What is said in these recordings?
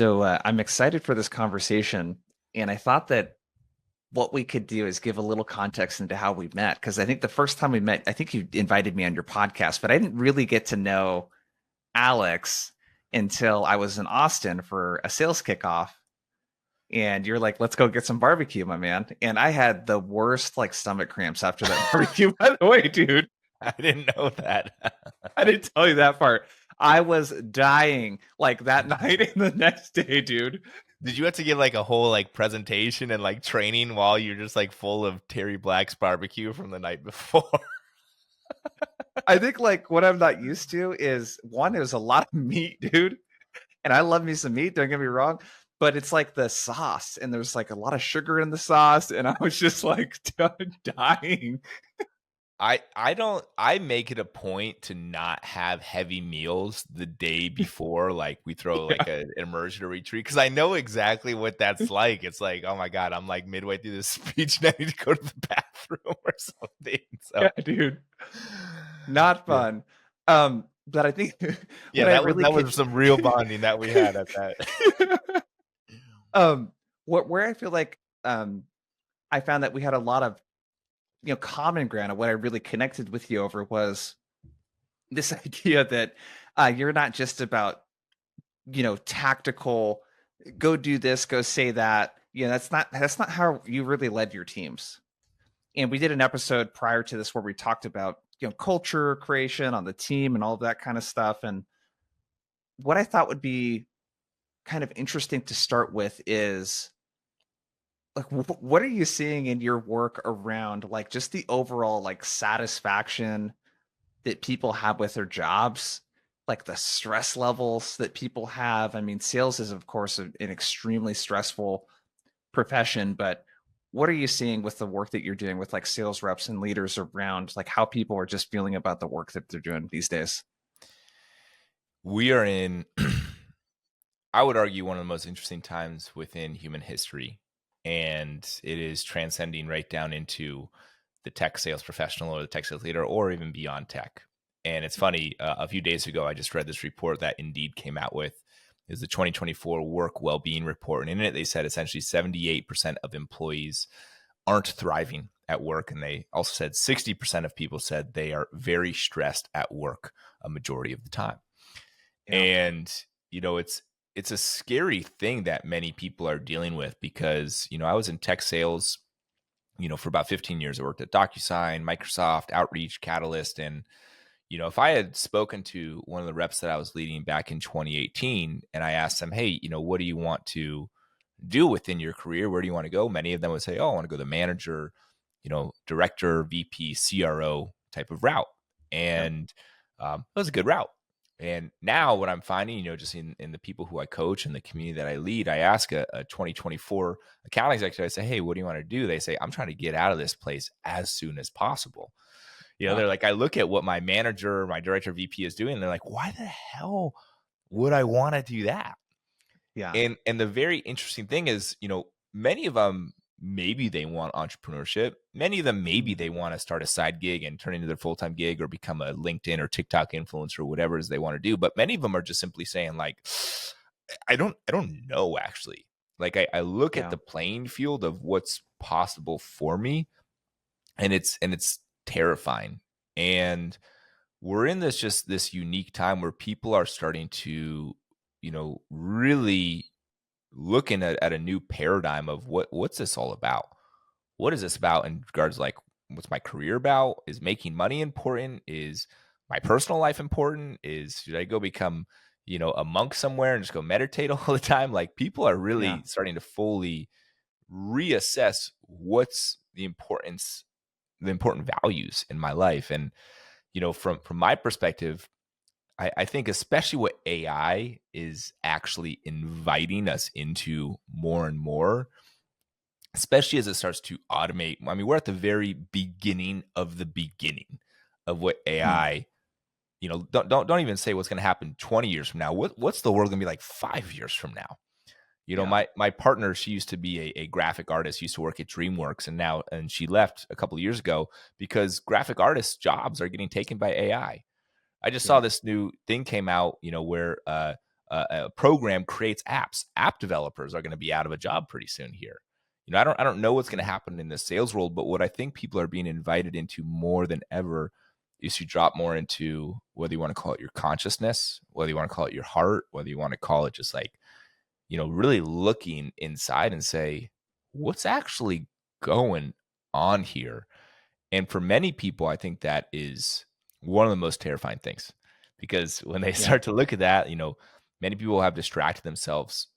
I'm excited for this conversation, and I thought that what we could do is give a little context into how we met. Because I think the first time we met, I think you invited me on your podcast, but I didn't really get to know Alex until I was in Austin for a sales kickoff. And you're like, let's go get some barbecue, my man. And I had the worst like stomach cramps after that barbecue, by the way, dude. I didn't know that. I didn't tell you that part. I was dying like that night and the next day, dude. Did you have to give like a whole like presentation and like training while you're just like full of Terry Black's barbecue from the night before? I think like what I'm not used to is one, it was a lot of meat, dude. And I love me some meat, don't get me wrong. But it's like the sauce, and there's like a lot of sugar in the sauce, and I was just like dying. I make it a point to not have heavy meals the day before, like we throw like Yeah. an immersion or retreat, because I know exactly what that's like. It's like, oh my God, I'm like midway through this speech and I need to go to the bathroom or something. So Yeah, dude. Not yeah. fun. But I think Yeah, when I that was really that could was some real bonding that we had at that. um where I feel like I found that we had a lot of common ground, and what I really connected with you over was this idea that you're not just about tactical, go do this, go say that. That's not how you really led your teams. And we did an episode prior to this where we talked about culture creation on the team and all of that kind of stuff. And what I thought would be kind of interesting to start with is like what are you seeing in your work around like just the overall like satisfaction that people have with their jobs, like the stress levels that people have. I mean, sales is of course an extremely stressful profession, but what are you seeing with the work that you're doing with like sales reps and leaders around like how people are just feeling about the work that they're doing these days? We are in, I would argue, one of the most interesting times within human history. And it is transcending right down into the tech sales professional or the tech sales leader or even beyond tech. And it's funny, a few days ago, I just read this report that Indeed came out with. Is the 2024 Work Wellbeing Report. And in it, they said essentially 78% of employees aren't thriving at work. And they also said 60% of people said they are very stressed at work a majority of the time. Yeah. And, it's a scary thing that many people are dealing with because, I was in tech sales, for about 15 years. I worked at DocuSign, Microsoft, Outreach, Catalyst. And, if I had spoken to one of the reps that I was leading back in 2018 and I asked them, hey, what do you want to do within your career? Where do you want to go? Many of them would say, oh, I want to go the manager, director, VP, CRO type of route. Yeah. And it was a good route. And now what I'm finding, just in the people who I coach and the community that I lead, I ask a 2024 account executive, I say, hey, what do you want to do? They say, I'm trying to get out of this place as soon as possible. Wow. They're like, I look at what my manager, my director, VP is doing, and they're like, why the hell would I want to do that? Yeah. And the very interesting thing is, many of them, maybe they want entrepreneurship. Many of them, maybe they want to start a side gig and turn into their full-time gig or become a LinkedIn or TikTok influencer or whatever it is they want to do. But many of them are just simply saying like, I don't know actually. Like I look at Yeah. the playing field of what's possible for me and it's terrifying. And we're in this unique time where people are starting to, really looking at a new paradigm of what's this all about? What is this about in regards like what's my career about? Is making money important? Is my personal life important? Should I go become, a monk somewhere and just go meditate all the time? Like people are Yeah. really starting to fully reassess what's the important values in my life. And, from my perspective, I think especially what AI is actually inviting us into more and more, especially as it starts to automate. I mean, we're at the very beginning of the beginning of what Hmm. AI, don't even say what's going to happen 20 years from now. What's the world going to be like 5 years from now? Yeah. My partner, she used to be a graphic artist, used to work at DreamWorks, and she left a couple of years ago because graphic artists' jobs are getting taken by AI. I just saw Yeah. this new thing came out, where a program creates apps. App developers are going to be out of a job pretty soon here. I don't know what's going to happen in the sales world, but what I think people are being invited into more than ever is to drop more into, whether you want to call it your consciousness, whether you want to call it your heart, whether you want to call it just like, really looking inside and say, what's actually going on here? And for many people, I think that is one of the most terrifying things, because when they Yeah. start to look at that, many people have distracted themselves,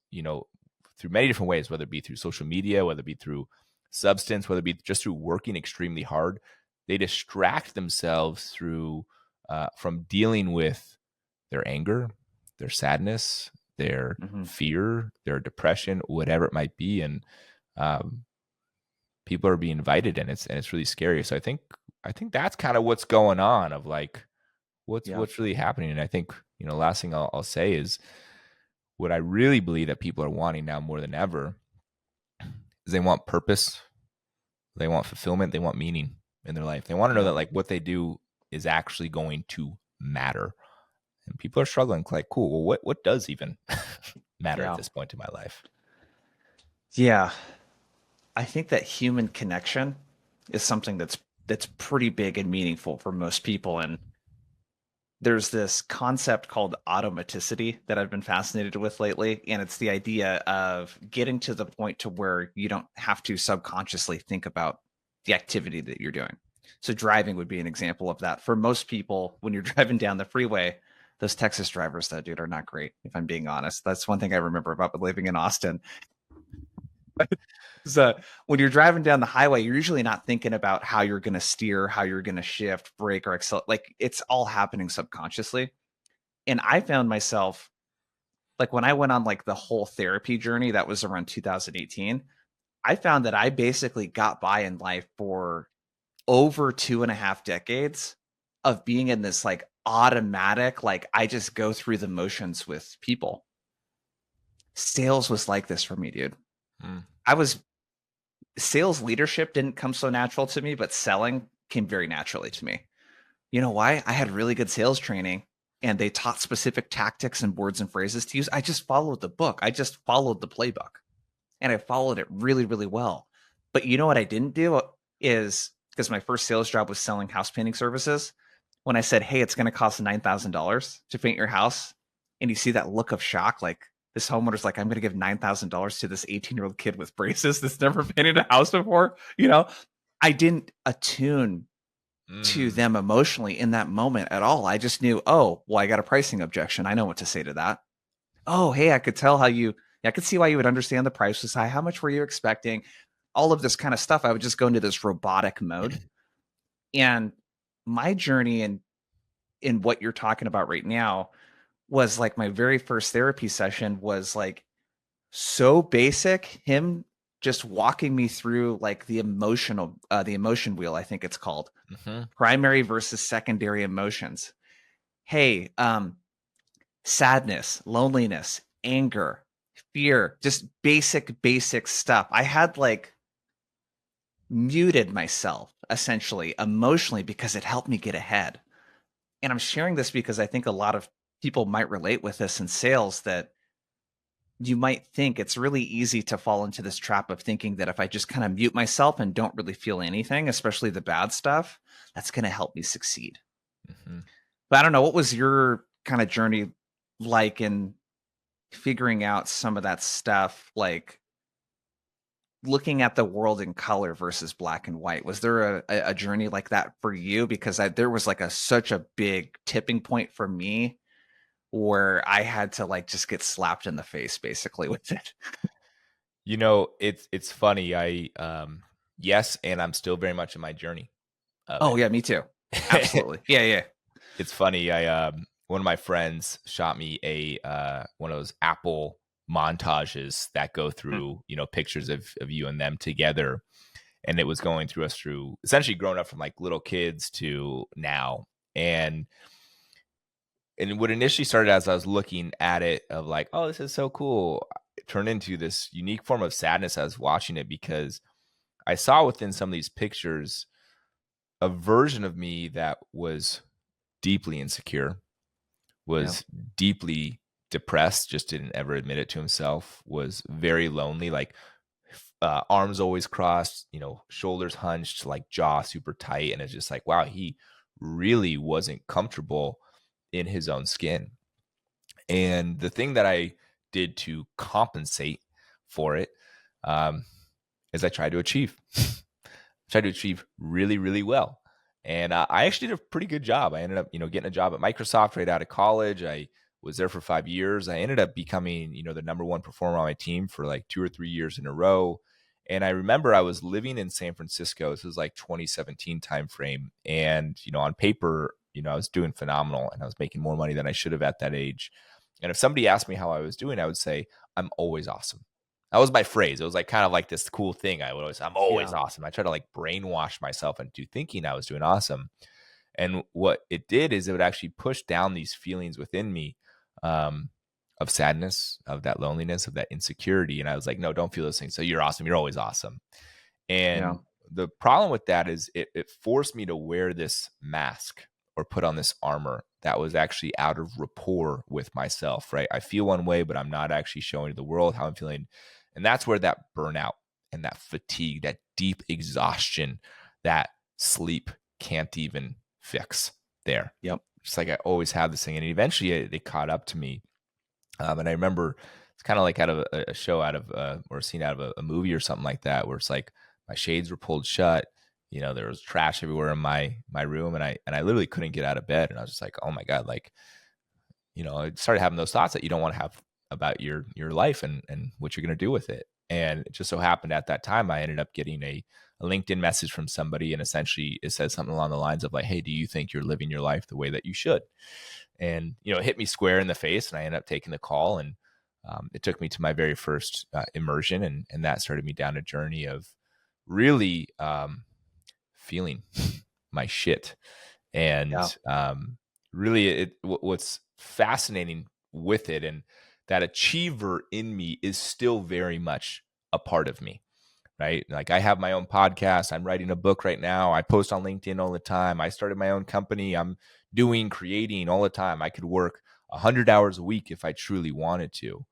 through many different ways, whether it be through social media, whether it be through substance, whether it be just through working extremely hard. They distract themselves through from dealing with their anger, their sadness, their Hmm. fear, their depression, whatever it might be, and um, people are being invited, and it's really scary. So I think that's kind of what's going on, of like what's Yeah. what's really happening. And I think, last thing I'll say is, what I really believe that people are wanting now more than ever is they want purpose, they want fulfillment, they want meaning in their life. They want to know Yeah. that like what they do is actually going to matter. And people are struggling like, cool, well, what does even matter at Yeah. this point in my life? Yeah. I think that human connection is something that's pretty big and meaningful for most people. And there's this concept called automaticity that I've been fascinated with lately, and it's the idea of getting to the point to where you don't have to subconsciously think about the activity that you're doing. So driving would be an example of that. For most people, when you're driving down the freeway, those Texas drivers, though, dude, are not great, if I'm being honest. That's one thing I remember about living in Austin. So when you're driving down the highway, you're usually not thinking about how you're going to steer, how you're going to shift, brake, or accelerate. Like it's all happening subconsciously. And I found myself like when I went on like the whole therapy journey, that was around 2018. I found that I basically got by in life for over 2.5 decades of being in this like automatic, like I just go through the motions with people. Sales was like this for me, dude. Mm. I was Sales leadership didn't come so natural to me, but selling came very naturally to me. You know why? I had really good sales training and they taught specific tactics and words and phrases to use. I just followed the book. I just followed the playbook and I followed it really, really well. But you know what I didn't do is because my first sales job was selling house painting services. When I said, hey, it's going to cost $9,000 to paint your house, and you see that look of shock, like this homeowner's like, I'm going to give $9,000 to this 18-year-old kid with braces that's never painted a house before. I didn't attune to Mm. them emotionally in that moment at all. I just knew, oh, well, I got a pricing objection. I know what to say to that. Oh, hey, I could tell I could see why you would understand the price was high. How much were you expecting? All of this kind of stuff. I would just go into this robotic mode. And my journey in what you're talking about right now was like my very first therapy session was like so basic. Him just walking me through like the emotion wheel, I think it's called Hmm. primary versus secondary emotions. Hey, sadness, loneliness, anger, fear, just basic stuff. I had like muted myself essentially emotionally because it helped me get ahead. And I'm sharing this because I think a lot of people might relate with this in sales, that you might think it's really easy to fall into this trap of thinking that if I just kind of mute myself and don't really feel anything, especially the bad stuff, that's going to help me succeed. Hmm. But I don't know, what was your kind of journey like in figuring out some of that stuff, like looking at the world in color versus black and white? Was there a journey like that for you? Because there was like such a big tipping point for me where I had to like just get slapped in the face basically with it. It's funny. Yes, and I'm still very much in my journey of Oh it. yeah, me too. Absolutely. Yeah, yeah. It's funny. I One of my friends shot me a one of those Apple montages that go Mm. through, pictures of you and them together, and it was going through us through essentially growing up from like little kids to now. And what initially started as I was looking at it of like, oh, this is so cool, it turned into this unique form of sadness. I was watching it because I saw within some of these pictures a version of me that was deeply insecure, Yeah. was deeply depressed, just didn't ever admit it to himself, was very lonely, like arms always crossed, shoulders hunched, like jaw super tight. And it's just like, wow, he really wasn't comfortable in his own skin. And the thing that I did to compensate for it um, is I tried to achieve. Tried to achieve really, really well. And I actually did a pretty good job. I ended up, getting a job at Microsoft right out of college. I was there for 5 years. I ended up becoming, the number one performer on my team for like 2 or 3 years in a row. And I remember I was living in San Francisco. This was like 2017 timeframe. And, on paper, I was doing phenomenal and I was making more money than I should have at that age. And if somebody asked me how I was doing, I would say, I'm always awesome. That was my phrase. It was like kind of like this cool thing. I'm always Yeah. awesome. I try to like brainwash myself into thinking I was doing awesome. And what it did is it would actually push down these feelings within me um, of sadness, of that loneliness, of that insecurity. And I was like, no, don't feel those things. So you're awesome. You're always awesome. Yeah. And the problem with that is it forced me to wear this mask or put on this armor that was actually out of rapport with myself, right? I feel one way, but I'm not actually showing to the world how I'm feeling. And that's where that burnout and that fatigue, that deep exhaustion, that sleep can't even fix there. Yep. Just like I always have this thing. And eventually it caught up to me. And I remember it's kind of like out of a show or a scene out of a movie or something like that, where it's like my shades were pulled shut. There was trash everywhere in my room, and I literally couldn't get out of bed. And I was just like, oh my God, like, I started having those thoughts that you don't want to have about your life and what you're going to do with it. And it just so happened at that time, I ended up getting a LinkedIn message from somebody, and essentially it says something along the lines of like, hey, do you think you're living your life the way that you should? And, it hit me square in the face, and I ended up taking the call. And it took me to my very first immersion, and that started me down a journey of really feeling my shit. Yeah. And really, what's fascinating with it, and that achiever in me is still very much a part of me, right? Like I have my own podcast. I'm writing a book right now. I post on LinkedIn all the time. I started my own company. I'm creating all the time. I could work 100 hours a week if I truly wanted to.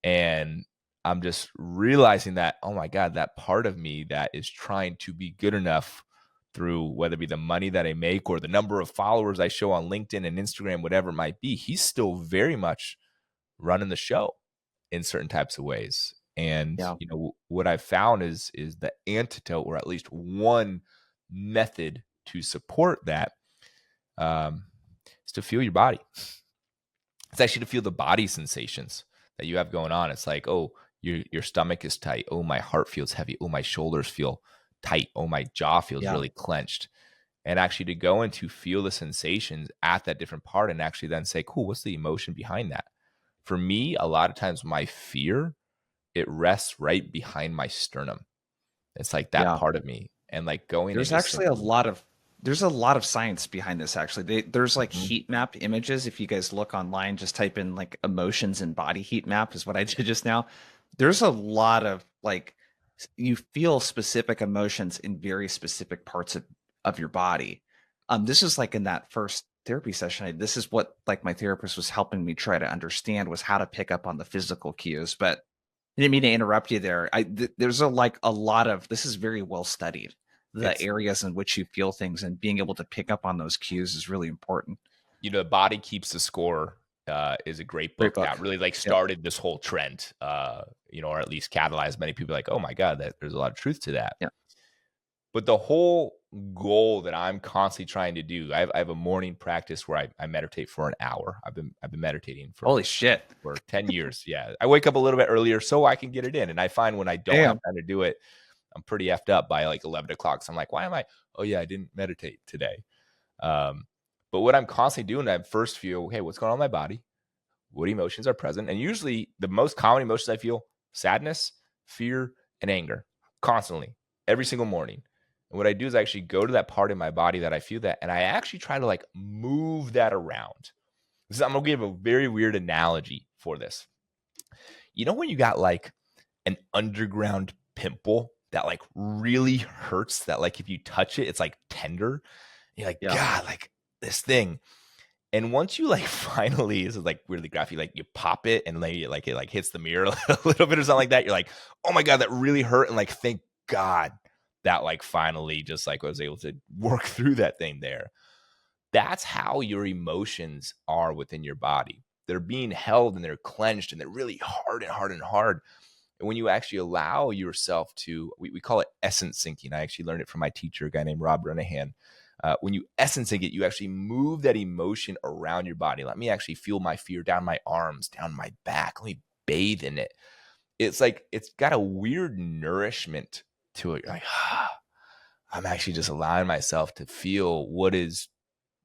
And I'm just realizing that, oh my God, that part of me that is trying to be good enough through whether it be the money that I make or the number of followers I show on LinkedIn and Instagram, whatever it might be, he's still very much running the show in certain types of ways. And Yeah. what I've found is the antidote, or at least one method to support that, is to feel your body. It's actually to feel the body sensations that you have going on. It's like, oh, your stomach is tight. Oh, my heart feels heavy. Oh, my shoulders feel tight. Oh, my jaw feels Yeah. really clenched. And actually to go and to feel the sensations at that different part, and actually then say, cool, what's the emotion behind that? For me, a lot of times my fear, it rests right behind my sternum. It's like that Yeah. part of me. And like going and There's just actually simply, there's a lot of science behind this actually. There's like Mhm. heat map images. If you guys look online, just type in like emotions and body heat map is what I did just now. There's a lot of like you feel specific emotions in very specific parts of your body. This is like in that first therapy session. This is what like my therapist was helping me try to understand was how to pick up on the physical cues. But I didn't mean to interrupt you there. There's a lot of this is very well studied. The it's, areas in which you feel things and being able to pick up on those cues is really important. The Body Keeps the Score is a great Great book that book. really like Yep. started this whole trend, or at least catalyzed many people like, oh my God, that there's a lot of truth to that. Yeah. But the whole goal that I'm constantly trying to do, I have a morning practice where I meditate for an hour. I've been meditating Holy shit. for 10 years. Yeah. I wake up a little bit earlier so I can get it in. And I find when I don't have Damn. time to do it, I'm pretty effed up by like 11 o'clock. So I'm like, why am I? Oh yeah, I didn't meditate today. Um, but what I'm constantly doing, I first feel, hey, what's going on in my body? What emotions are present? And usually the most common emotions I feel, sadness, fear, and anger, constantly, every single morning. And what I do is I actually go to that part in my body that I feel that, and I actually try to like move that around. I'm going to give a very weird analogy for this. When you got like an underground pimple that like really hurts, that like if you touch it, it's like tender. You're like, Yeah. God, like this thing. And once you like finally, this is like really graphic, like you pop it and like it like hits the mirror a little bit or something like that. You're like, oh my God, that really hurt. And like, thank God that like finally just like was able to work through that thing there. That's how your emotions are within your body. They're being held and they're clenched and they're really hard and hard and hard. And when you actually allow yourself to, we call it essence sinking. I actually learned it from my teacher, a guy named Rob Renahan. When you essence sink it, you actually move that emotion around your body. Let me actually feel my fear down my arms, down my back. Let me bathe in it. It's like, it's got a weird nourishment to it. You're like, I'm actually just allowing myself to feel what is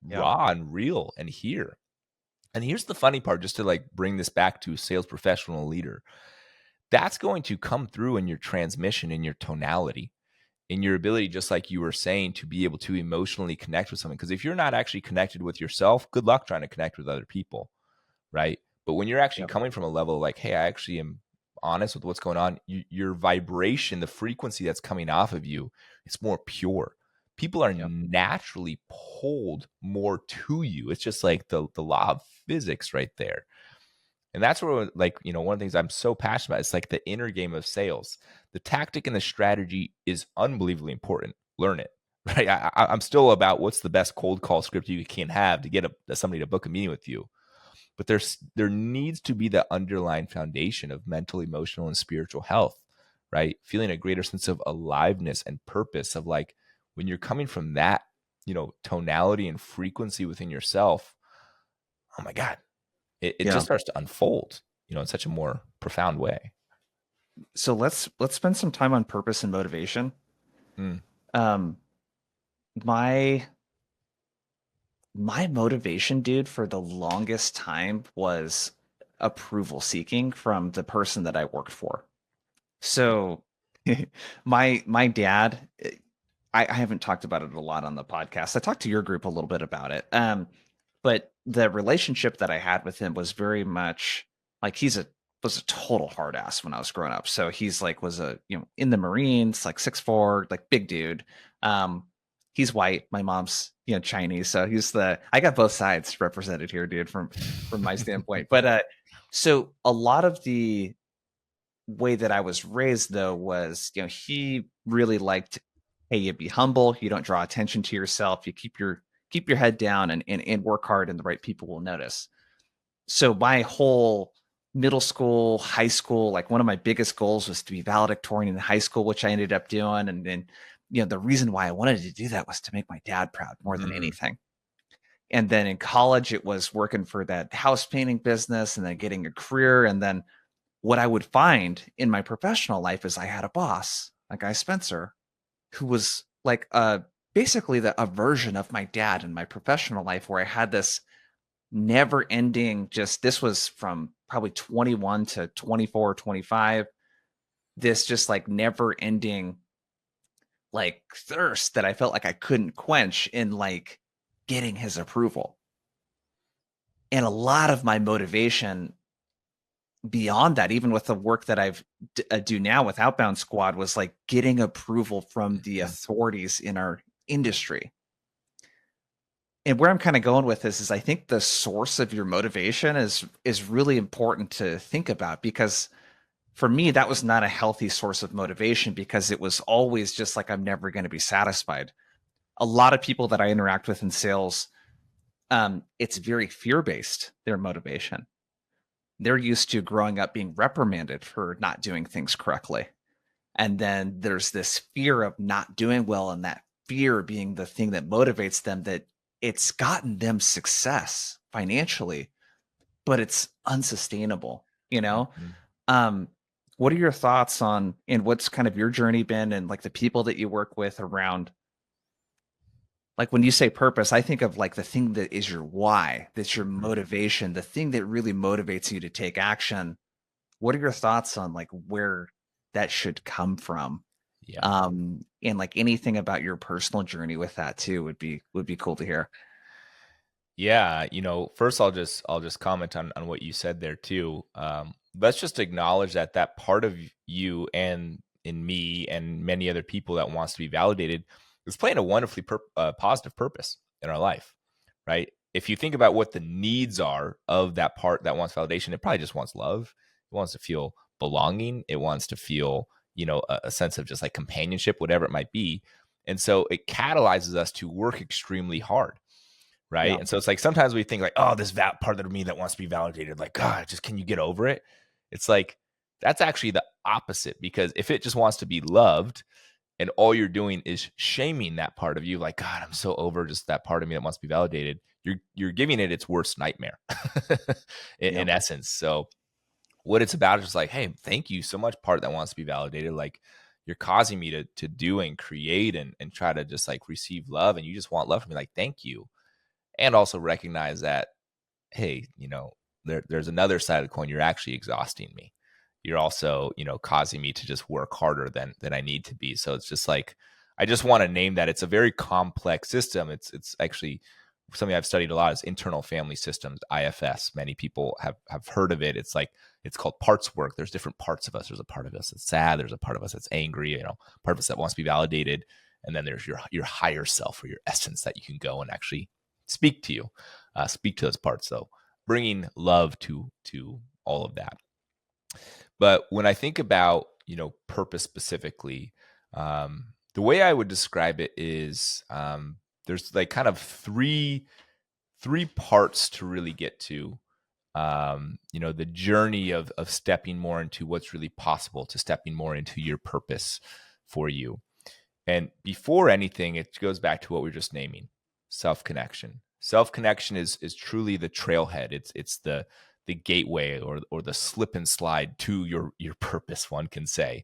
Yeah. raw and real and here. And here's the funny part, just to like bring this back to a sales professional leader. That's going to come through in your transmission, in your tonality, in your ability, just like you were saying, to be able to emotionally connect with someone. Because if you're not actually connected with yourself, good luck trying to connect with other people, right? But when you're actually Yep. coming from a level of like, hey, I actually am honest with what's going on, your vibration, the frequency that's coming off of you, it's more pure. People are Yep. naturally pulled more to you. It's just like the law of physics right there. And that's where, like, one of the things I'm so passionate about is like the inner game of sales. The tactic and the strategy is unbelievably important. Learn it, right? I'm still about what's the best cold call script you can have to get somebody to book a meeting with you. But there needs to be the underlying foundation of mental, emotional, and spiritual health, right? Feeling a greater sense of aliveness and purpose of like when you're coming from that, tonality and frequency within yourself. Oh my God, it Yeah. just starts to unfold, in such a more profound way. So let's spend some time on purpose and motivation. Mm, Um, my my motivation, dude, for the longest time was approval seeking from the person that I worked for. So my dad, I haven't talked about it a lot on the podcast. I talked to your group a little bit about it. But the relationship that I had with him was very much like was a total hard ass when I was growing up. So he's like was a in the Marines, like 6'4", like big dude. Um, he's white. My mom's Chinese, so I got both sides represented here, dude, from my standpoint. But so a lot of the way that I was raised though was, he really liked, hey, you be humble, you don't draw attention to yourself, you keep your head down and work hard and the right people will notice. So my whole middle school, high school, like one of my biggest goals was to be valedictorian in high school, which I ended up doing. And then, the reason why I wanted to do that was to make my dad proud more than mm, anything. And then in college, it was working for that house painting business and then getting a career. And then what I would find in my professional life is I had a boss, a guy Spencer, who was like basically a version of my dad in my professional life, where I had this never ending, just this was from probably 21 to 24 or 25, this just like never ending like thirst that I felt like I couldn't quench in like getting his approval. And a lot of my motivation beyond that, even with the work that do now with Outbound Squad, was like getting approval from the mm, authorities in our industry. And where I'm kind of going with this is I think the source of your motivation is really important to think about, because for me that was not a healthy source of motivation, because it was always just like I'm never going to be satisfied. A lot of people that I interact with in sales, it's very fear-based, their motivation. They're used to growing up being reprimanded for not doing things correctly. And then there's this fear of not doing well, and that fear being the thing that motivates them, that it's gotten them success financially, but it's unsustainable, you know? mm. Um, what are your thoughts on, and what's kind of your journey been, and like the people that you work with around, like when you say purpose, I think of like the thing that is your why, that's your Mhm. motivation, the thing that really motivates you to take action. What are your thoughts on like where that should come from? Yeah. And like anything about your personal journey with that too would be cool to hear. Yeah, first I'll just comment on what you said there too. Let's just acknowledge that part of you and in me and many other people that wants to be validated is playing a wonderfully positive purpose in our life, right? if you think about what the needs are of that part that wants validation, it probably just wants love. It wants to feel belonging. It wants to feel, a sense of just like companionship, whatever it might be. And so it catalyzes us to work extremely hard. Right. Yeah. And so it's like sometimes we think like, oh, this part of me that wants to be validated, like, God, just can you get over it? It's like that's actually the opposite, because if it just wants to be loved and all you're doing is shaming that part of you, like, God, I'm so over just that part of me that wants to be validated, you're giving it its worst nightmare Yeah. in essence. So what it's about is just like, hey, thank you so much, part that wants to be validated. Like, you're causing me to do and create and try to just like receive love, and you just want love from me. Like, thank you. And also recognize that, hey, there's another side of the coin. You're actually exhausting me. You're also, causing me to just work harder than I need to be. So it's just like, I just want to name that. It's a very complex system. It's actually something I've studied a lot, is internal family systems, IFS. Many people have heard of it. It's called parts work. There's different parts of us. There's a part of us that's sad. There's a part of us that's angry, part of us that wants to be validated. And then there's your higher self, or your essence, that you can go and actually speak to those parts. So bringing love to all of that. But when I think about, purpose specifically, the way I would describe it is, there's like kind of three parts to really get to, the journey of stepping more into what's really possible, to stepping more into your purpose for you. And before anything, it goes back to what we were just naming: self-connection. Self-connection is truly the trailhead. It's the gateway, or the slip and slide to your purpose, one can say.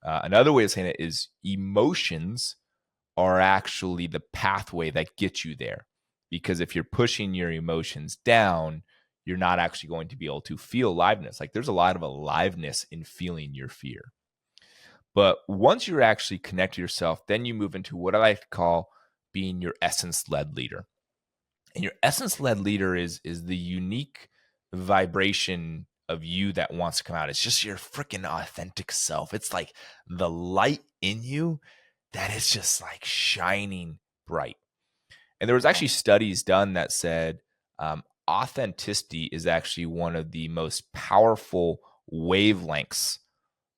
Another way of saying it is emotions are actually the pathway that gets you there. Because if you're pushing your emotions down, you're not actually going to be able to feel aliveness. Like, there's a lot of aliveness in feeling your fear. But once you're actually connected to yourself, then you move into what I like to call being your essence-led leader. And your essence-led leader is the unique vibration of you that wants to come out. It's just your freaking authentic self. It's like the light in you that is just like shining bright. And there was actually studies done that said authenticity is actually one of the most powerful wavelengths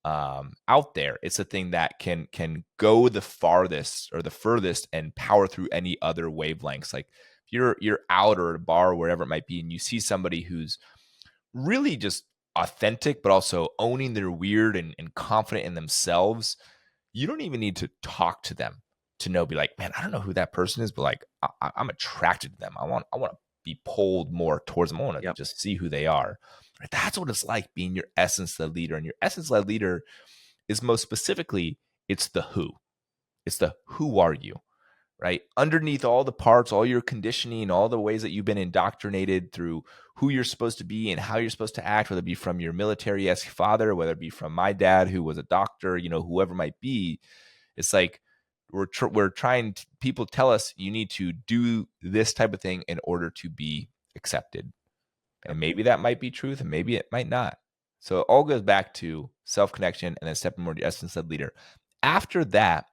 out there. It's a thing that can go the farthest or the furthest and power through any other wavelengths. Like, if you're out or at a bar or wherever it might be, and you see somebody who's really just authentic, but also owning their weird and confident in themselves, you don't even need to talk to them to know, be like, man, I don't know who that person is, but like, I'm attracted to them. I want to be pulled more towards them. I want to just see who they are. Right? That's what it's like being your essence-led leader. And your essence-led leader is, most specifically, it's the who. It's the who are you, right? Underneath all the parts, all your conditioning, all the ways that you've been indoctrinated through who you're supposed to be and how you're supposed to act, whether it be from your military-esque father, whether it be from my dad, who was a doctor, whoever might be. It's like, we're trying to, people tell us you need to do this type of thing in order to be accepted. And maybe that might be truth, and maybe it might not. So it all goes back to self-connection and then stepping more to essence-led leader. After that,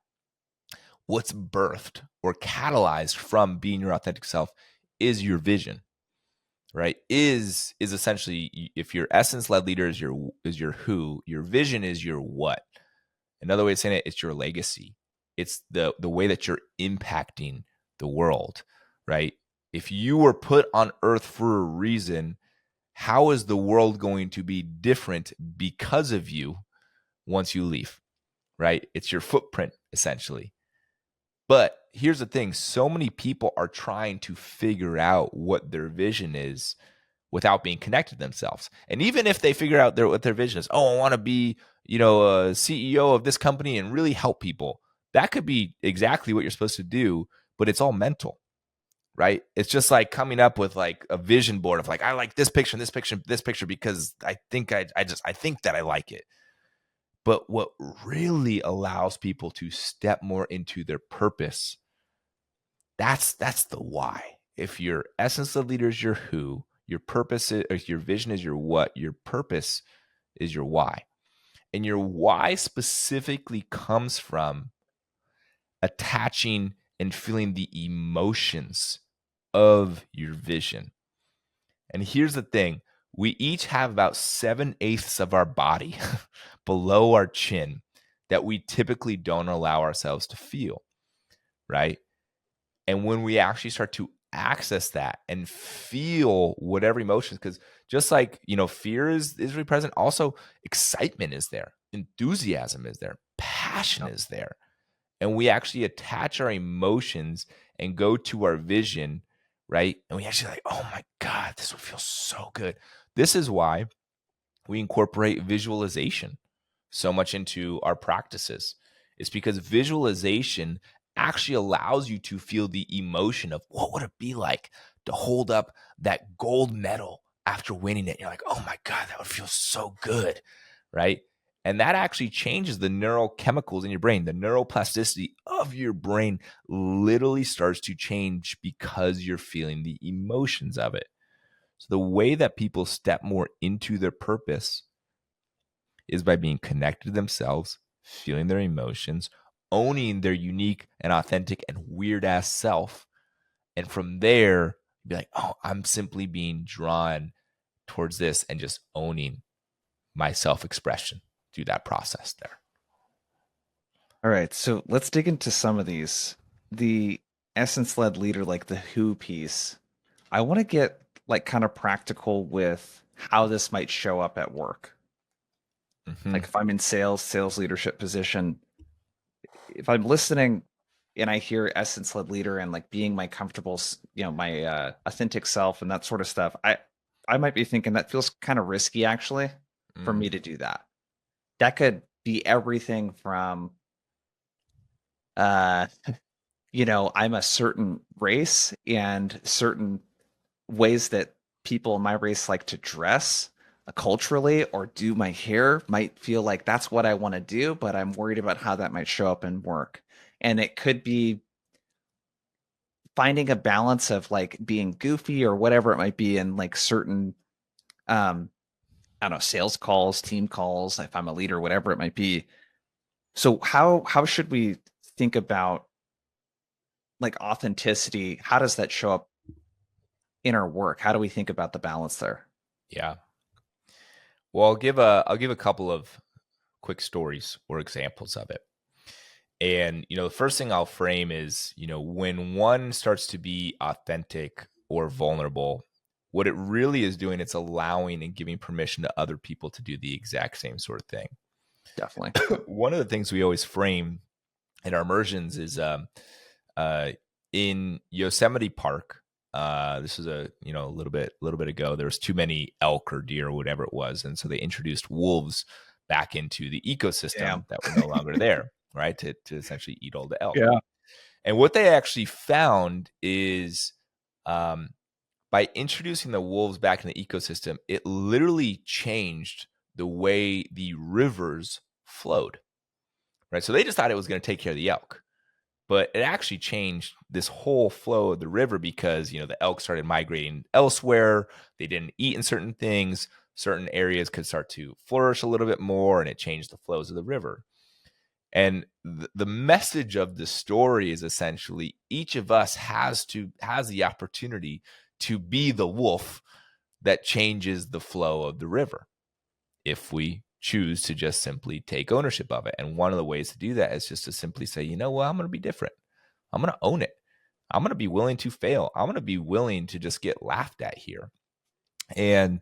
what's birthed or catalyzed from being your authentic self is your vision, right? Is essentially, if your essence-led leader is your who, your vision is your what. Another way of saying it, it's your legacy. It's the way that you're impacting the world, right? If you were put on earth for a reason, how is the world going to be different because of you once you leave, right? It's your footprint, essentially. But here's the thing. So many people are trying to figure out what their vision is without being connected to themselves. And even if they figure out what their vision is, oh, I want to be, a CEO of this company and really help people. That could be exactly what you're supposed to do, but it's all mental, right? It's just like coming up with like a vision board of like, I like this picture, this picture, this picture, because I think I think that I like it. But what really allows people to step more into their purpose, that's the why. If your essence of leader is your who, your purpose is, or your vision is your what, your purpose is your why. And your why specifically comes from attaching and feeling the emotions of your vision. And here's the thing. We each have about 7/8 of our body below our chin that we typically don't allow ourselves to feel, right? And when we actually start to access that and feel whatever emotions, because just like, fear is really present, also excitement is there, enthusiasm is there, passion Yep. is there. And we actually attach our emotions and go to our vision, right? And we actually like, oh my God, this would feel so good. This is why we incorporate visualization so much into our practices. It's because visualization actually allows you to feel the emotion of what would it be like to hold up that gold medal after winning it. You're like, oh my God, that would feel so good, right? And that actually changes the neurochemicals in your brain. The neuroplasticity of your brain literally starts to change because you're feeling the emotions of it. So the way that people step more into their purpose is by being connected to themselves, feeling their emotions, owning their unique and authentic and weird ass self. And from there, be like, oh, I'm simply being drawn towards this and just owning my self expression through that process there. All right, so let's dig into some of these. The essence-led leader, like the who piece. I want to get like kind of practical with how this might show up at work. Mm-hmm. Like if I'm in sales leadership position, if I'm listening and I hear essence led leader and like being my comfortable, my authentic self and that sort of stuff, I might be thinking that feels kind of risky actually for Mm. me to do that. That could be everything from uh I'm a certain race and certain ways that people in my race like to dress culturally or do my hair might feel like that's what I want to do, but I'm worried about how that might show up in work. And it could be finding a balance of like being goofy or whatever it might be in like certain um I don't know, sales calls, team calls, if I'm a leader, whatever it might be. So how should we think about like authenticity? How does that show up in our work? How do we think about the balance there? Yeah. Well, I'll give a couple of quick stories or examples of it. And, the first thing I'll frame is, when one starts to be authentic or vulnerable, what it really is doing, it's allowing and giving permission to other people to do the exact same sort of thing. Definitely. One of the things we always frame in our immersions is uh, in Yosemite Park. This was a little bit ago. There was too many elk or deer or whatever it was, and so they introduced wolves back into the Damn. ecosystem that were no longer there, right? To essentially eat all the elk. Yeah. And what they actually found is, um, by introducing the wolves back in the ecosystem, it literally changed the way the rivers flowed, right? So they just thought it was going to take care of the elk, but it actually changed this whole flow of the river because the elk started migrating elsewhere. They didn't eat in certain things. Certain areas could start to flourish a little bit more, and it changed the flows of the river. And the message of the story is essentially each of us has the opportunity to be the wolf that changes the flow of the river if we choose to just simply take ownership of it. And one of the ways to do that is just to simply say, you know what, I'm going to be different. I'm going to own it. I'm going to be willing to fail. I'm going to be willing to just get laughed at here. And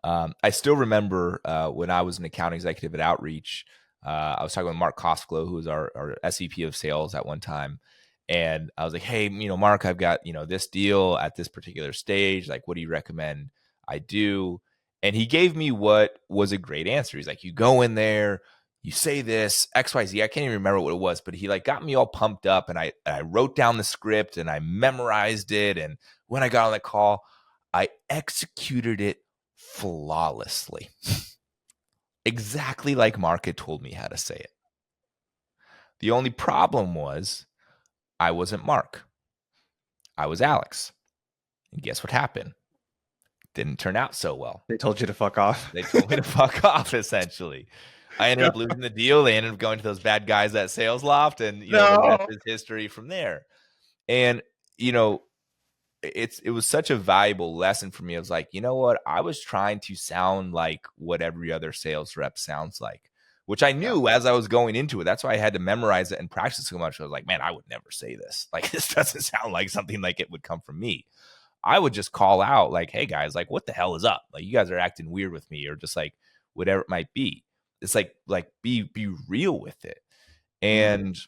I still remember when I was an account executive at Outreach, I was talking with Mark Kosflow, who was our SVP of sales at one time. And I was like, hey, Mark, I've got, this deal at this particular stage. Like, what do you recommend I do? And he gave me what was a great answer. He's like, you go in there, you say this, XYZ. I can't even remember what it was, but he like got me all pumped up, and I wrote down the script and I memorized it. And when I got on the call, I executed it flawlessly. Exactly like Mark had told me how to say it. The only problem was I wasn't Mark. I was Alex. And guess what happened? Didn't turn out so well. They told you to fuck off. They told me to fuck off, essentially. I ended up losing the deal. They ended up going to those bad guys at Sales Loft, and the rest No. is history from there. And you know, it was such a valuable lesson for me. I was like, you know what? I was trying to sound like what every other sales rep sounds like, which I Yeah. knew as I was going into it. That's why I had to memorize it and practice so much. I was like, man, I would never say this. Like, this doesn't sound like something like it would come from me. I would just call out like, hey guys, like what the hell is up? Like you guys are acting weird with me, or just like whatever it might be. It's like be real with it. Mm. And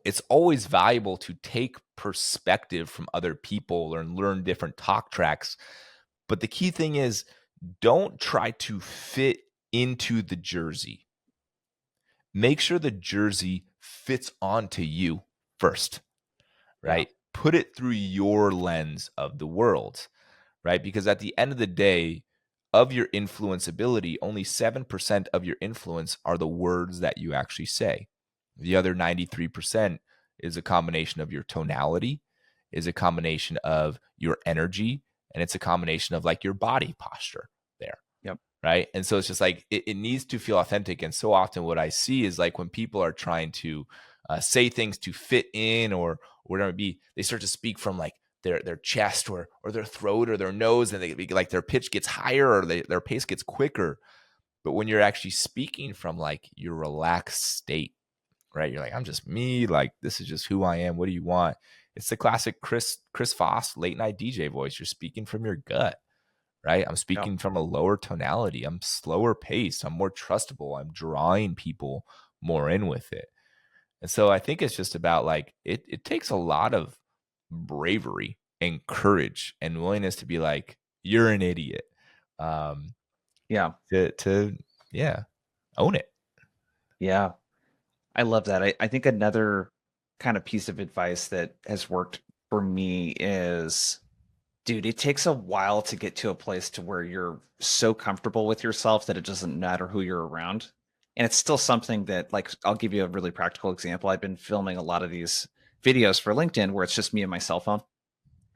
it's always valuable to take perspective from other people and learn different talk tracks. But the key thing is don't try to fit into the jersey. Make sure the jersey fits onto you first, Yeah. right? Put it through your lens of the world, right? Because at the end of the day, of your influence ability, only 7% of your influence are the words that you actually say. The other 93% is a combination of your tonality, is a combination of your energy, and it's a combination of like your body posture there. Yep. Right. And so it's just like it needs to feel authentic. And so often what I see is like when people are trying to say things to fit in or whatever it be, they start to speak from like their chest or their throat or their nose, and they like their pitch gets higher or their pace gets quicker. But when you're actually speaking from like your relaxed state, right? You're like, I'm just me. Like this is just who I am. What do you want? It's the classic Chris Foss late night DJ voice. You're speaking from your gut, right? I'm Yeah. speaking from a lower tonality. I'm slower paced. I'm more trustable. I'm drawing people more in with it. And so I think it's just about like it takes a lot of bravery and courage and willingness to be like, you're an idiot. Um, Yeah. to yeah, own it. Yeah. I love that. I think another kind of piece of advice that has worked for me is, dude, it takes a while to get to a place to where you're so comfortable with yourself that it doesn't matter who you're around. And it's still something that, like, I'll give you a really practical example. I've been filming a lot of these videos for LinkedIn where it's just me and my cell phone,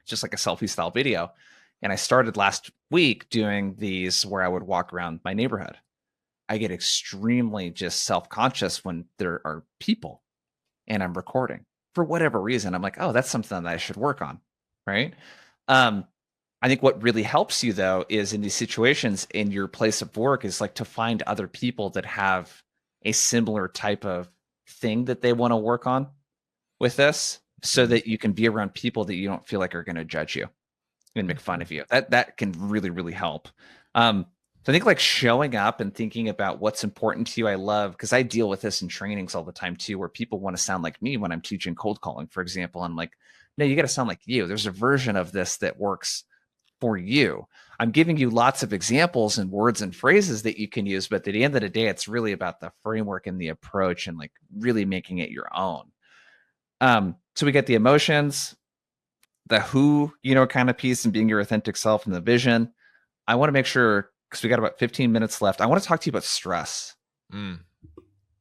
just like a selfie style video. And I started last week doing these where I would walk around my neighborhood. I get extremely just self conscious when there are people and I'm recording for whatever reason. I'm like, oh, that's something that I should work on. Right. Um, I think what really helps you though is in these situations in your place of work is like to find other people that have a similar type of thing that they want to work on with this so Mhm. that you can be around people that you don't feel like are going to judge you and make fun Mhm. of you. That can really, really help. So I think like showing up and thinking about what's important to you, I love because I deal with this in trainings all the time too, where people want to sound like me when I'm teaching cold calling, for example. I'm like, no, you got to sound like you. There's a version of this that works for you. I'm giving you lots of examples and words and phrases that you can use, but at the end of the day, it's really about the framework and the approach and like really making it your own. So we get the emotions, the who, kind of piece and being your authentic self and the vision. I want to make sure because we got about 15 minutes left. I want to talk to you about stress. Mm.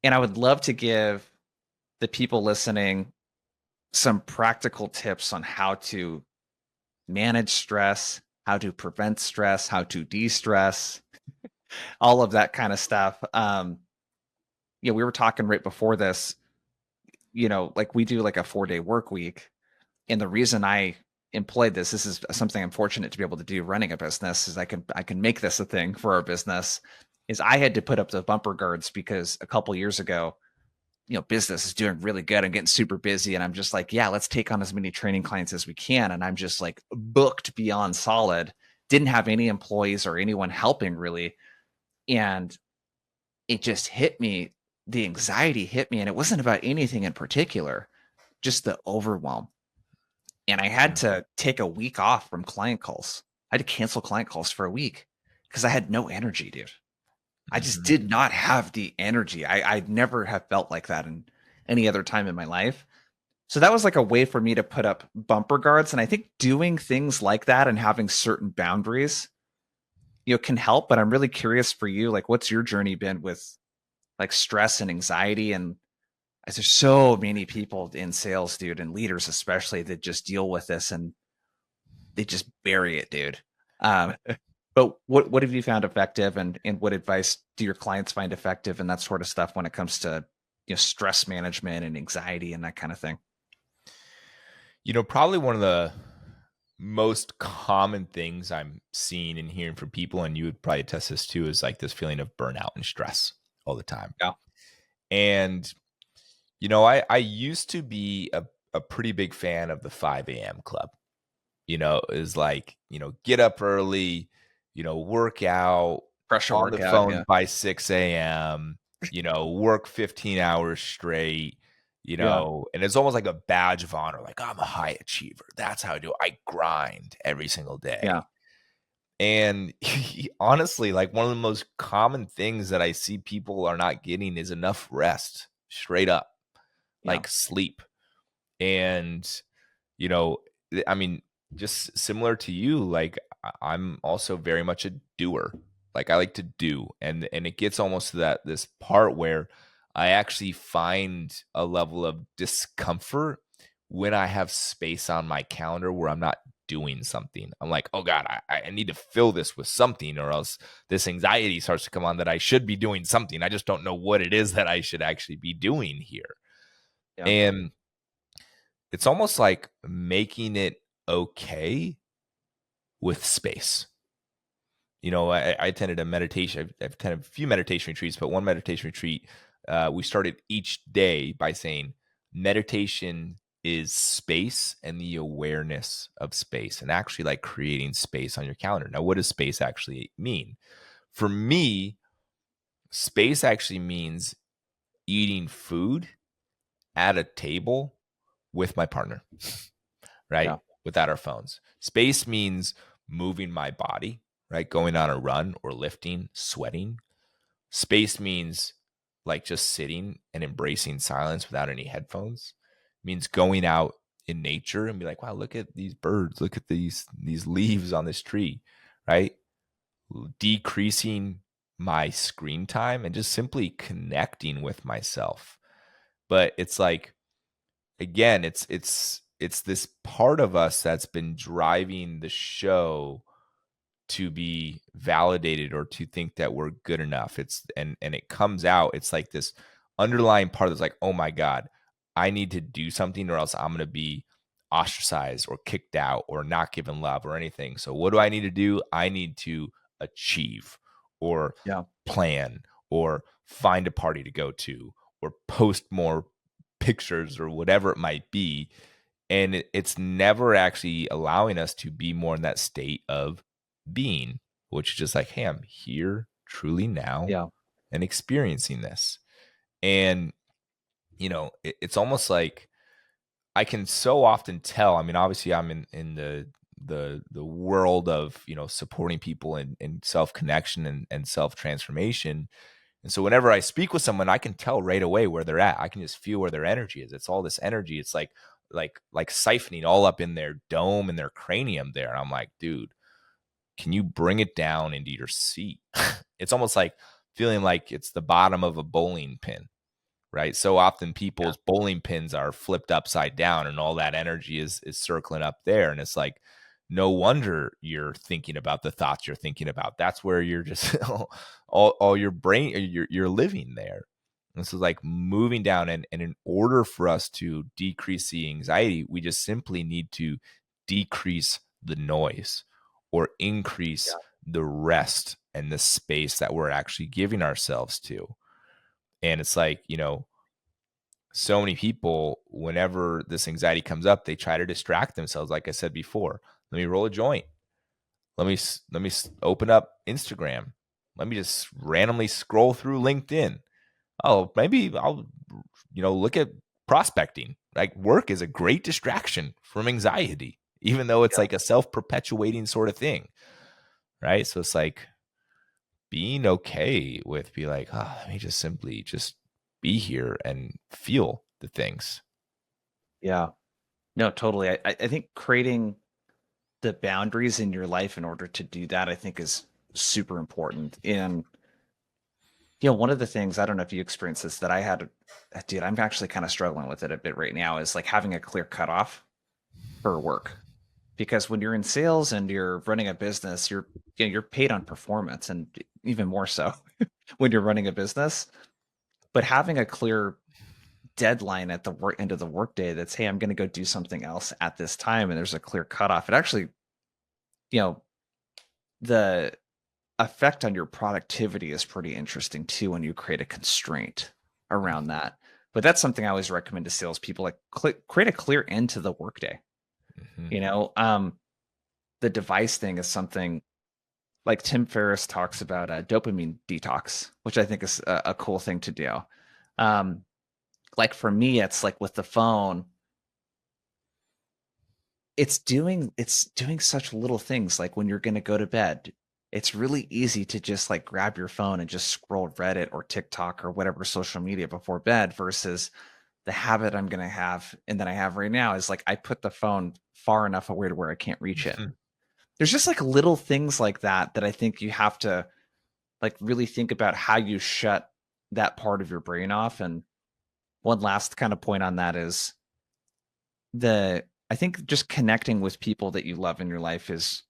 And I would love to give the people listening some practical tips on how to manage stress, how to prevent stress, how to de-stress, all of that kind of stuff. We were talking right before this, like we do like a 4-day work week. And the reason I employed this is something I'm fortunate to be able to do running a business is I can make this a thing for our business is I had to put up the bumper guards because a couple years ago, business is doing really good. I'm getting super busy and I'm just like, yeah, let's take on as many training clients as we can. And I'm just like booked beyond solid. Didn't have any employees or anyone helping really. And it just hit me. The anxiety hit me. And it wasn't about anything in particular, just the overwhelm. And I had Mm. to take a week off from client calls. I had to cancel client calls for a week because I had no energy, dude. I just Mhm. did not have the energy. I'd never have felt like that in any other time in my life. So that was like a way for me to put up bumper guards. And I think doing things like that and having certain boundaries, can help. But I'm really curious for you, like, what's your journey been with like stress and anxiety? And as there's so many people in sales, dude, and leaders especially that just deal with this and they just bury it, dude. Um, but what have you found effective, and what advice do your clients find effective, and that sort of stuff when it comes to stress management and anxiety and that kind of thing? Probably one of the most common things I'm seeing and hearing from people, and you would probably attest this too, is like this feeling of burnout and stress all the time. Yeah. And, I used to be a pretty big fan of the 5 a.m. club. Is like, get up early, work out Pressure on the workout. phone Yeah. by 6 a.m., work 15 hours straight, Yeah. and it's almost like a badge of honor. Like, I'm a high achiever. That's how I do it. I grind every single Yeah. day. And honestly, like one of the most common things that I see people are not getting is enough rest, straight up, Yeah. like sleep. And, you know, I mean, just similar to you, like I'm also very much a doer. Like I like to do, and it gets almost to this part where I actually find a level of discomfort when I have space on my calendar where I'm not doing something. I'm like, oh God, I need to fill this with something, or else this anxiety starts to come on that I should be doing something. I just don't know what it is that I should actually be doing here. Yeah. And it's almost like making it okay with space. I attended a meditation. I've attended a few meditation retreats, but one meditation retreat, we started each day by saying meditation is space and the awareness of space, and actually like creating space on your calendar. Now, what does space actually mean? For me, space actually means eating food at a table with my partner, right? Yeah. Without our phones. Space means moving my body, right? Going on a run or lifting, sweating. Space means like just sitting and embracing silence without any headphones. It means going out in nature and be like, wow, look at these birds, look at these leaves on this tree, right? Decreasing my screen time and just simply connecting with myself. But it's like, again, it's this part of us that's been driving the show to be validated or to think that we're good enough. And it comes out, it's like this underlying part that's like, oh my God, I need to do something or else I'm gonna be ostracized or kicked out or not given love or anything. So what do I need to do? I need to achieve or Yeah. plan or find a party to go to or post more pictures or whatever it might be. And it's never actually allowing us to be more in that state of being, which is just like, hey, I'm here truly now Yeah. and experiencing this. And, it's almost like I can so often tell. I mean, obviously I'm in the world of, supporting people in self-connection and self-transformation. And so whenever I speak with someone, I can tell right away where they're at. I can just feel where their energy is. It's all this energy. It's like siphoning all up in their dome and their cranium there. And I'm like, dude, can you bring it down into your seat? It's almost like feeling like it's the bottom of a bowling pin, right? So often Yeah. people's bowling pins are flipped upside down and all that energy is circling up there. And it's like, no wonder you're thinking about the thoughts you're thinking about. That's where you're just all your brain, you're living there. This is like moving down. And in order for us to decrease the anxiety, we just simply need to decrease the noise or increase Yeah. the rest and the space that we're actually giving ourselves to. And it's like, so many people, whenever this anxiety comes up, they try to distract themselves. Like I said before, let me roll a joint. Let me open up Instagram. Let me just randomly scroll through LinkedIn. Oh, maybe I'll, look at prospecting. Like work is a great distraction from anxiety, even though it's Yeah. like a self-perpetuating sort of thing. Right. So it's like being okay with be like, oh, let me just simply just be here and feel the things. Yeah. No, totally. I think creating the boundaries in your life in order to do that, I think is super important. And one of the things, I don't know if you experienced this, that I had, dude, I'm actually kind of struggling with it a bit right now, is like having a clear cutoff for work. Because when you're in sales and you're running a business, you're paid on performance, and even more so when you're running a business. But having a clear deadline at the end of the workday that's, hey, I'm going to go do something else at this time, and there's a clear cutoff. It actually, you know, the effect on your productivity is pretty interesting too when you create a constraint around that. But that's something I always recommend to salespeople, like create a clear end to the workday. Mm-hmm. You know, the device thing is something like Tim Ferriss talks about a dopamine detox, which I think is a cool thing to do. Um, like for me, it's like with the phone, it's doing such little things. Like when you're going to go to bed, it's really easy to just like grab your phone and just scroll Reddit or TikTok or whatever social media before bed, versus the habit I'm going to have and that I have right now is like I put the phone far enough away to where I can't reach it. Mm-hmm. There's just like little things like that that I think you have to like really think about how you shut that part of your brain off. And one last kind of point on that is the I think just connecting with people that you love in your life is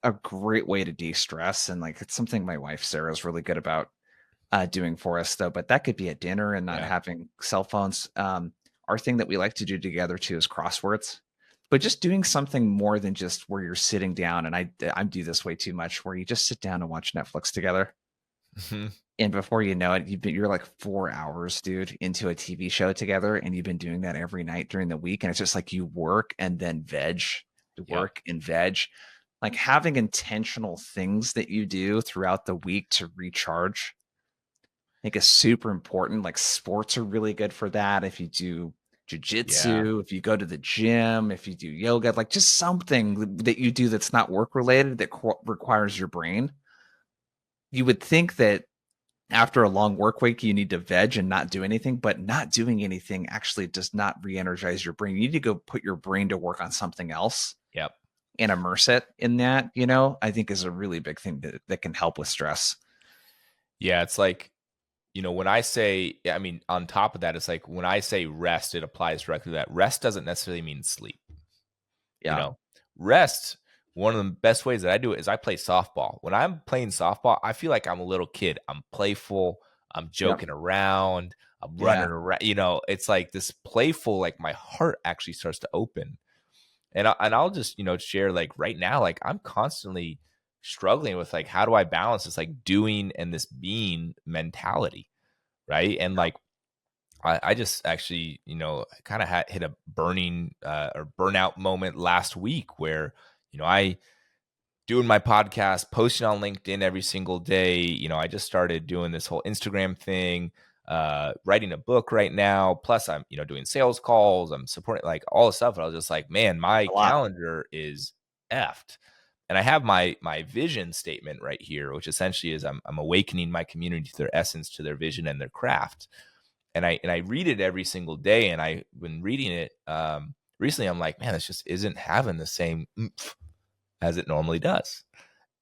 a great way to de-stress. And like it's something my wife Sarah is really good about doing for us though. But that could be at dinner and not Yeah. having cell phones. Our thing that we like to do together too is crosswords, but just doing something more than just where you're sitting down. And I do this way too much, where you just sit down and watch Netflix together. Mm-hmm. And before you know it, you're like 4 hours, dude, into a TV show together, and you've been doing that every night during the week. And it's just like you work and then veg, Yep. work and veg. Like having intentional things that you do throughout the week to recharge, I think is super important. Like sports are really good for that. If you do Yeah. jujitsu, if you go to the gym, if you do yoga, like just something that you do that's not work related that requires your brain. You would think that after a long work week, you need to veg and not do anything, but not doing anything actually does not re-energize your brain. You need to go put your brain to work on something else Yep. and immerse it in that, you know, I think is a really big thing that can help with stress. Yeah. It's like, when I say, I mean, on top of that, it's like when I say rest, it applies directly to that. Rest doesn't necessarily mean sleep. You Yeah. know, rest, one of the best ways that I do it is I play softball. When I'm playing softball, I feel like I'm a little kid. I'm playful. I'm Yep. joking around. I'm running Yeah. around. It's like this playful, like my heart actually starts to open. And I'll just, share like right now, like I'm constantly struggling with like, how do I balance this like doing and this being mentality? Right. And Yeah. like, I just actually, kind of hit a burning or burnout moment last week where, I doing my podcast, posting on LinkedIn every single day. I just started doing this whole Instagram thing, writing a book right now. Plus, I'm, doing sales calls. I'm supporting like all the stuff. And I was just like, man, my A lot. calendar is effed. And I have my vision statement right here, which essentially is I'm awakening my community to their essence, to their vision and their craft. And I read it every single day. And I when reading it recently, I'm like, man, this just isn't having the same oomph as it normally does.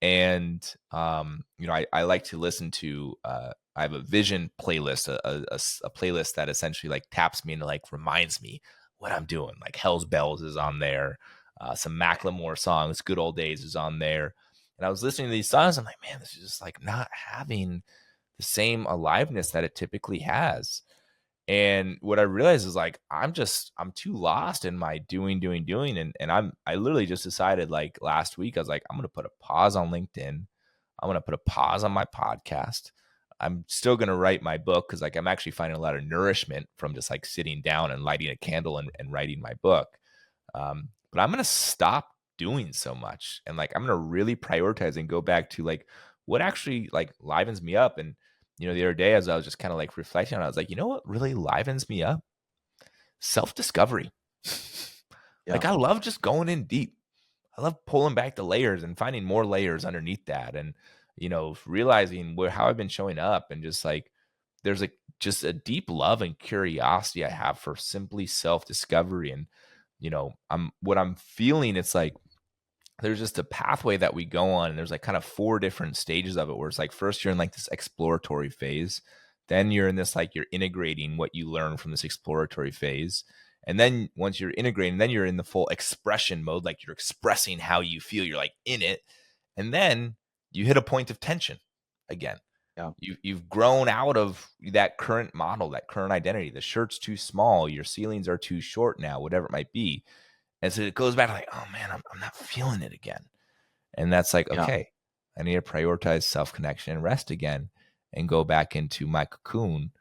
And I like to listen to. I have a vision playlist, a playlist that essentially like taps me and like reminds me what I'm doing. Like Hell's Bells is on there, some Macklemore songs, Good Old Days is on there. And I was listening to these songs. I'm like, man, this is just like not having the same aliveness that it typically has. And what I realized is like I'm too lost in my doing. And I literally just decided like last week, I was like, I'm gonna put a pause on LinkedIn. I'm gonna put a pause on my podcast. I'm still gonna write my book because like I'm actually finding a lot of nourishment from just like sitting down and lighting a candle and writing my book. But I'm gonna stop doing so much and like I'm gonna really prioritize and go back to like what actually like livens me up. And the other day, as I was just kind of like reflecting on it, I was like, you know what really livens me up? Self-discovery. Yeah. Like I love just going in deep. I love pulling back the layers and finding more layers underneath that. And, realizing how I've been showing up and just like, there's like just a deep love and curiosity I have for simply self-discovery. And, what I'm feeling, it's like, there's just a pathway that we go on, and there's like kind of 4 different stages of it, where it's like first you're in like this exploratory phase, then you're in this like you're integrating what you learn from this exploratory phase, and then once you're integrating, then you're in the full expression mode, like you're expressing how you feel, you're like in it, and then you hit a point of tension again, Yeah. You've grown out of that current model, that current identity. The shirt's too small, your ceilings are too short now, whatever it might be. And so it goes back to like, oh man, I'm not feeling it again. And that's like, Yeah. okay, I need to prioritize self connection and rest again and go back into my cocoon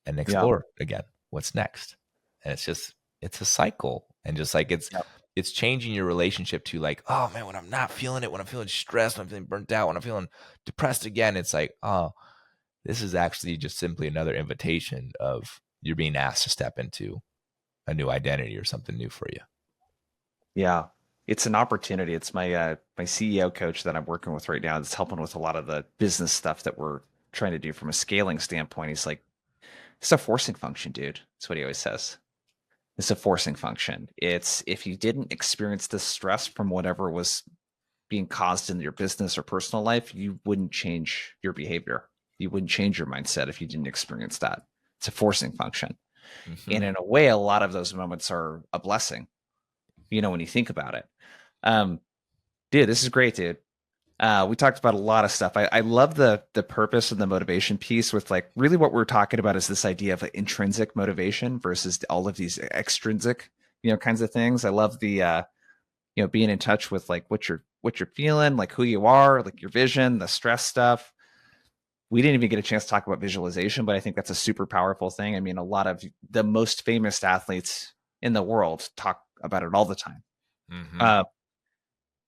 and Yeah. explore again what's next. And it's a cycle. And just like Yeah. it's changing your relationship to like, oh man, when I'm not feeling it, when I'm feeling stressed, when I'm feeling burnt out, when I'm feeling depressed again, it's like, oh, this is actually just simply another invitation of you're being asked to step into a new identity or something new for you. Yeah. It's an opportunity. It's my CEO coach that I'm working with right now that's helping with a lot of the business stuff that we're trying to do from a scaling standpoint. He's like, it's a forcing function, dude. That's what he always says. It's a forcing function. It's if you didn't experience the stress from whatever was being caused in your business or personal life, you wouldn't change your behavior. You wouldn't change your mindset if you didn't experience that. It's a forcing function. Mm-hmm. And in a way, a lot of those moments are a blessing, when you think about it. Um, Dude, this is great, dude. We talked about a lot of stuff. I love the purpose and the motivation piece with like really what we're talking about is this idea of intrinsic motivation versus all of these extrinsic, kinds of things. I love the being in touch with like what you're feeling, like who you are, like your vision, the stress stuff. We didn't even get a chance to talk about visualization, but I think that's a super powerful thing. I mean, a lot of the most famous athletes in the world talk about it all the time. Mm-hmm. Uh,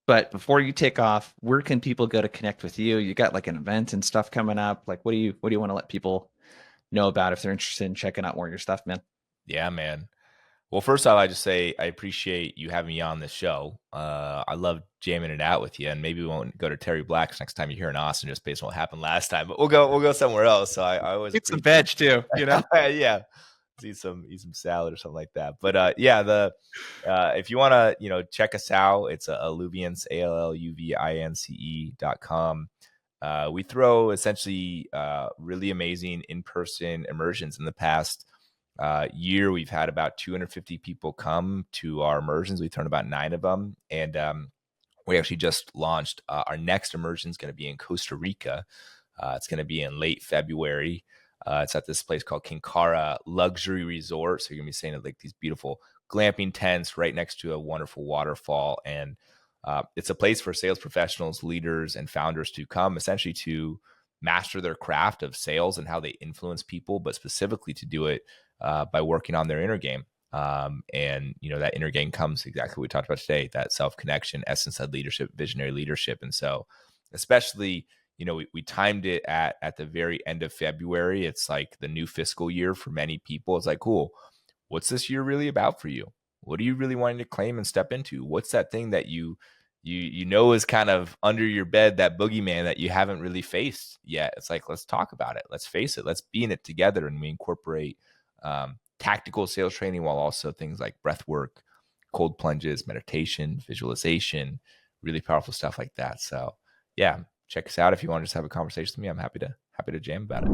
but before you take off, where can people go to connect with you? You got like an event and stuff coming up. Like, what do you want to let people know about if they're interested in checking out more of your stuff, man? Yeah, man. Well, first off, I just say I appreciate you having me on this show. I love jamming it out with you, and maybe we won't go to Terry Black's next time you're here in Austin, just based on what happened last time. But we'll go somewhere else. So I always Eat some appreciate, veg too, yeah, eat some salad or something like that. But yeah, if you want to check us out, it's Alluviance ALLUVINCE.com. We throw essentially really amazing in-person immersions. In the past year, we've had about 250 people come to our immersions. We thrown about 9 of them, and we actually just launched our next immersion is going to be in Costa Rica. It's going to be in late February. It's at this place called Kinkara Luxury Resort. So you're going to be staying at like these beautiful glamping tents right next to a wonderful waterfall. And it's a place for sales professionals, leaders, and founders to come essentially to master their craft of sales and how they influence people, but specifically to do it by working on their inner game. And that inner game comes exactly what we talked about today, that self-connection, essence-led leadership, visionary leadership. And so especially, we timed it at the very end of February. It's like the new fiscal year for many people. It's like, cool, what's this year really about for you? What are you really wanting to claim and step into? What's that thing that you know is kind of under your bed, that boogeyman that you haven't really faced yet? It's like, let's talk about it. Let's face it. Let's be in it together. And we incorporate tactical sales training while also things like breath work, cold plunges, meditation, visualization, really powerful stuff like that. So yeah, check us out if you want to just have a conversation with me. I'm happy to jam about it.